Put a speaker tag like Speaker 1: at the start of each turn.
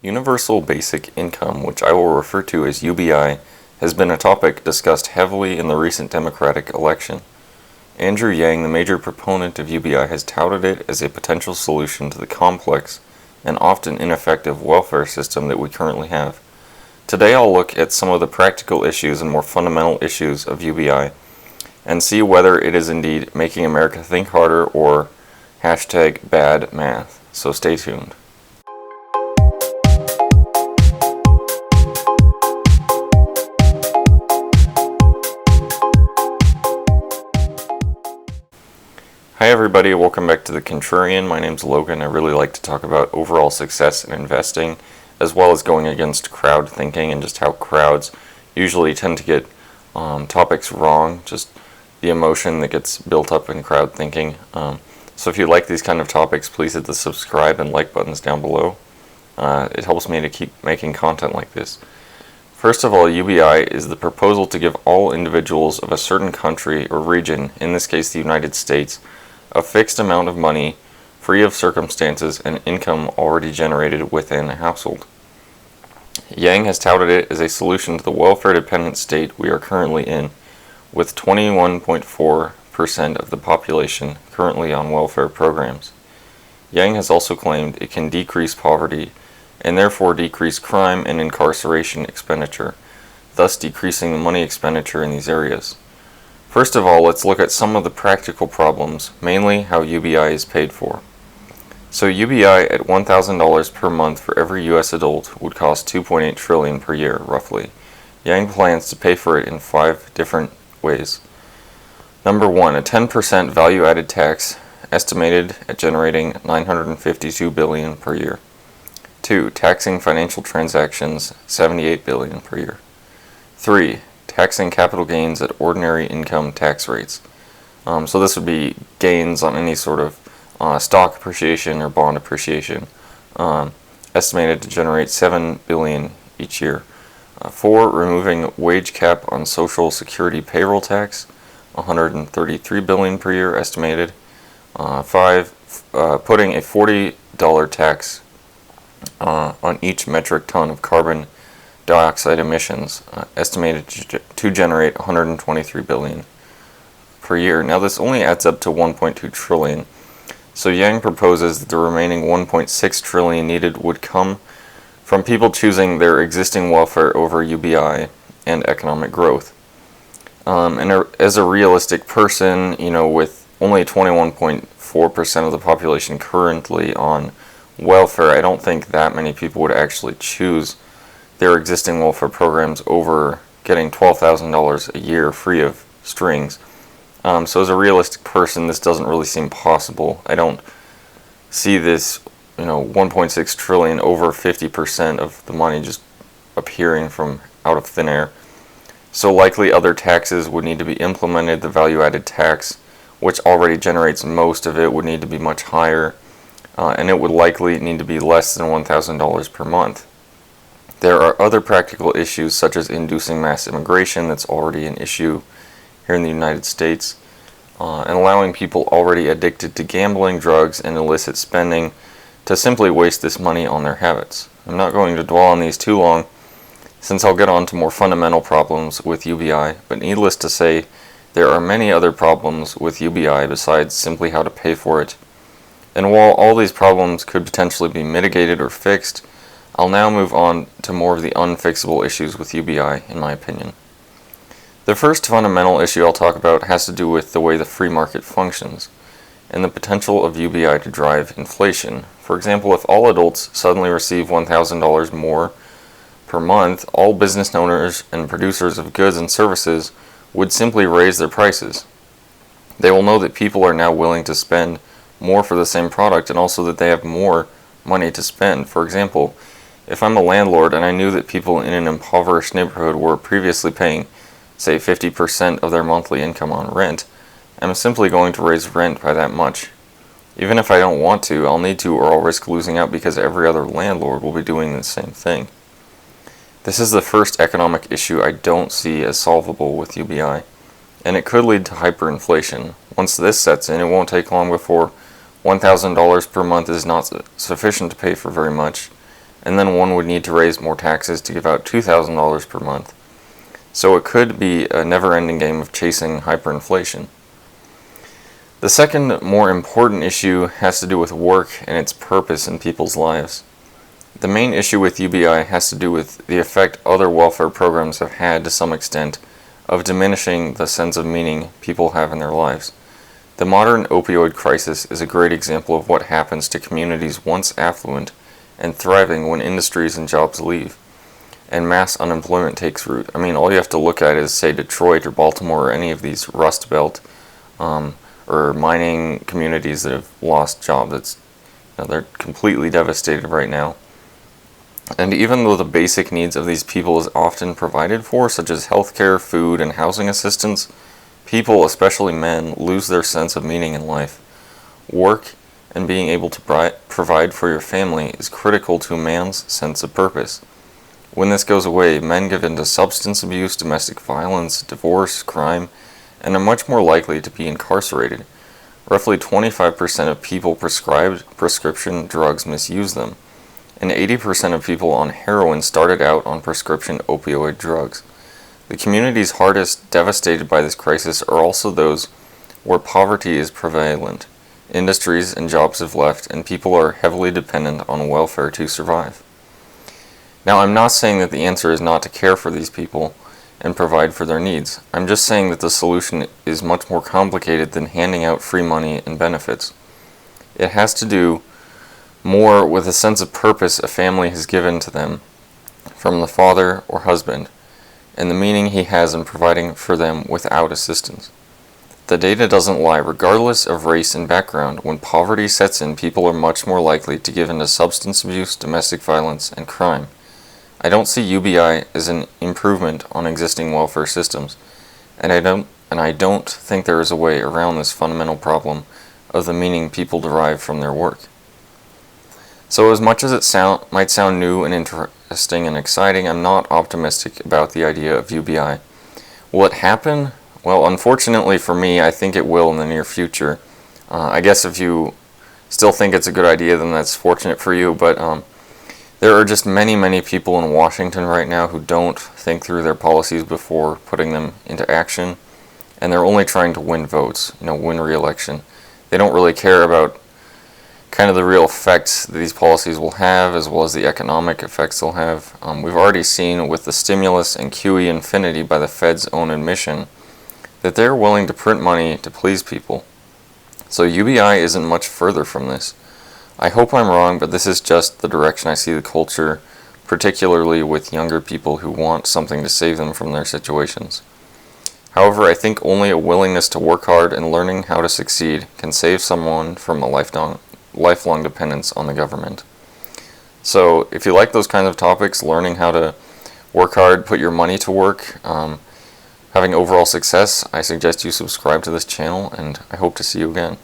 Speaker 1: Universal Basic Income, which I will refer to as UBI, has been a topic discussed heavily in the recent Democratic election. Andrew Yang, the major proponent of UBI, has touted it as a potential solution to the complex and often ineffective welfare system that we currently have. Today I'll look at some of the practical issues and more fundamental issues of UBI and see whether it is indeed making America think harder or #bad math. So stay tuned. Hi everybody, welcome back to The Contrarian. My name's Logan. I really like to talk about overall success in investing, as well as going against crowd thinking and just how crowds usually tend to get topics wrong, just the emotion that gets built up in crowd thinking. So if you like these kind of topics, please hit the subscribe and like buttons down below. It helps me to keep making content like this. First of all, UBI is the proposal to give all individuals of a certain country or region, in this case the United States, a fixed amount of money, free of circumstances and income already generated within a household. Yang has touted it as a solution to the welfare-dependent state we are currently in, with 21.4% of the population currently on welfare programs. Yang has also claimed it can decrease poverty and therefore decrease crime and incarceration expenditure, thus decreasing the money expenditure in these areas. First of all, let's look at some of the practical problems, mainly how UBI is paid for. So UBI at $1,000 per month for every U.S. adult would cost $2.8 trillion per year, roughly. Yang plans to pay for it in 5 different ways. Number 1, a 10% value-added tax, estimated at generating $952 billion per year. 2, taxing financial transactions, $78 billion per year. 3, taxing capital gains at ordinary income tax rates. So this would be gains on any sort of stock appreciation or bond appreciation, estimated to generate $7 billion each year. 4, removing wage cap on Social Security payroll tax, $133 billion per year estimated. 5, putting a $40 tax on each metric ton of carbon dioxide emissions, estimated to generate $123 billion per year. Now this only adds up to $1.2 trillion. So Yang proposes that the remaining $1.6 trillion needed would come from people choosing their existing welfare over UBI and economic growth. As a realistic person, with only 21.4% of the population currently on welfare, I don't think that many people would actually choose their existing welfare programs over getting $12,000 a year free of strings. So as a realistic person, this doesn't really seem possible. I don't see this, 1.6 trillion, over 50% of the money just appearing from out of thin air. So likely other taxes would need to be implemented. The value-added tax, which already generates most of it, would need to be much higher. And it would likely need to be less than $1,000 per month. There are other practical issues such as inducing mass immigration, that's already an issue here in the United States, and allowing people already addicted to gambling, drugs, and illicit spending to simply waste this money on their habits. I'm not going to dwell on these too long, since I'll get on to more fundamental problems with UBI, but needless to say, there are many other problems with UBI besides simply how to pay for it. And while all these problems could potentially be mitigated or fixed, I'll now move on to more of the unfixable issues with UBI, in my opinion. The first fundamental issue I'll talk about has to do with the way the free market functions, and the potential of UBI to drive inflation. For example, if all adults suddenly receive $1,000 more per month, all business owners and producers of goods and services would simply raise their prices. They will know that people are now willing to spend more for the same product, and also that they have more money to spend. For example, if I'm a landlord and I knew that people in an impoverished neighborhood were previously paying, say, 50% of their monthly income on rent, I'm simply going to raise rent by that much. Even if I don't want to, I'll need to, or I'll risk losing out because every other landlord will be doing the same thing. This is the first economic issue I don't see as solvable with UBI, and it could lead to hyperinflation. Once this sets in, it won't take long before $1,000 per month is not sufficient to pay for very much, and then one would need to raise more taxes to give out $2,000 per month. So it could be a never-ending game of chasing hyperinflation. The second, more important issue has to do with work and its purpose in people's lives. The main issue with UBI has to do with the effect other welfare programs have had to some extent of diminishing the sense of meaning people have in their lives. The modern opioid crisis is a great example of what happens to communities once affluent and thriving when industries and jobs leave, and mass unemployment takes root. I mean, all you have to look at is, say, Detroit or Baltimore or any of these Rust Belt or mining communities that have lost jobs. They're completely devastated right now. And even though the basic needs of these people is often provided for, such as healthcare, food, and housing assistance, people, especially men, lose their sense of meaning in life. Work and being able to provide for your family is critical to a man's sense of purpose. When this goes away, men give in to substance abuse, domestic violence, divorce, crime, and are much more likely to be incarcerated. Roughly 25% of people prescribed prescription drugs misuse them, and 80% of people on heroin started out on prescription opioid drugs. The communities hardest devastated by this crisis are also those where poverty is prevalent. Industries and jobs have left, and people are heavily dependent on welfare to survive. Now, I'm not saying that the answer is not to care for these people and provide for their needs. I'm just saying that the solution is much more complicated than handing out free money and benefits. It has to do more with a sense of purpose a family has given to them from the father or husband, and the meaning he has in providing for them without assistance. The data doesn't lie. Regardless of race and background, when poverty sets in, people are much more likely to give in to substance abuse, domestic violence, and crime. I don't see UBI as an improvement on existing welfare systems, and I don't think there is a way around this fundamental problem of the meaning people derive from their work. So as much as it might sound new and interesting and exciting, I'm not optimistic about the idea of UBI. Will it happen? Well, unfortunately for me, I think it will in the near future. I guess if you still think it's a good idea, then that's fortunate for you, but there are just many people in Washington right now who don't think through their policies before putting them into action, and they're only trying to win votes, win re-election. They don't really care about kind of the real effects that these policies will have, as well as the economic effects they'll have. We've already seen with the stimulus and QE infinity by the Fed's own admission that they're willing to print money to please people. So UBI isn't much further from this. I hope I'm wrong, but this is just the direction I see the culture, particularly with younger people who want something to save them from their situations. However, I think only a willingness to work hard and learning how to succeed can save someone from a lifelong dependence on the government. So if you like those kinds of topics, learning how to work hard, put your money to work, having overall success, I suggest you subscribe to this channel, and I hope to see you again.